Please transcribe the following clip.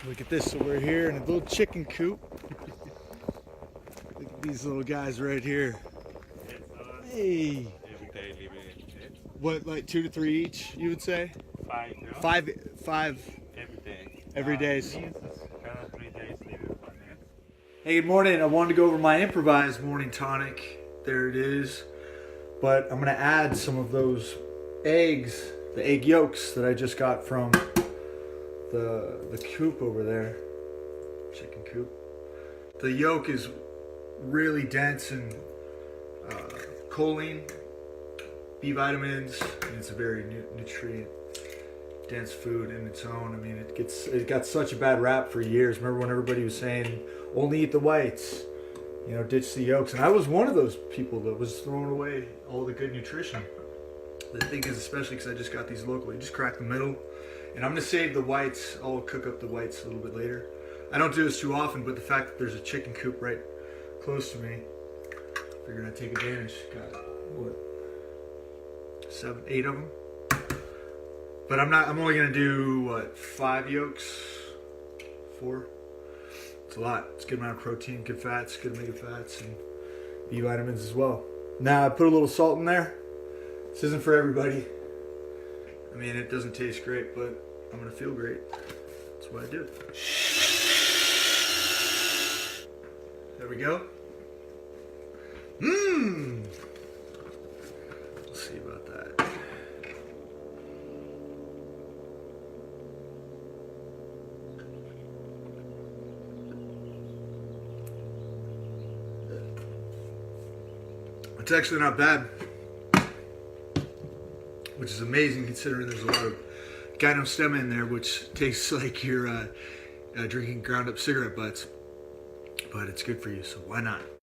Look at this, so we're here in a little chicken coop. Look at these little guys right here. Hey. What, like 2 to 3 each, you would say? Five. No? Five Every day. every day. Means it's kind of 3 days living on it. Hey, good morning. I wanted to go over my improvised morning tonic. There it is. But I'm going to add some of those eggs, the egg yolks that I just got from the coop over there. Chicken coop. The yolk is really dense in choline, B vitamins, and it's a very nutrient dense food in its own. I mean, it got such a bad rap for years. Remember when everybody was saying only eat the whites, you know, ditch the yolks, and I was one of those people that was throwing away all the good nutrition. The thing is, especially because I just got these locally, just crack the middle, and I'm gonna save the whites. I'll cook up the whites a little bit later. I don't do this too often, but the fact that there's a chicken coop right close to me, figured I'd take advantage. Got what, 7, 8 of them. But I'm only gonna do what, 5 yolks, 4. It's a lot. It's a good amount of protein, good fats, good omega fats, and B vitamins as well. Now I put a little salt in there. This isn't for everybody. I mean, it doesn't taste great, but I'm gonna feel great. That's why I do it. There we go. Mmm. We'll see about that. It's actually not bad, which is amazing considering there's a lot of gynostemma in there, which tastes like you're drinking ground up cigarette butts, but it's good for you, so why not?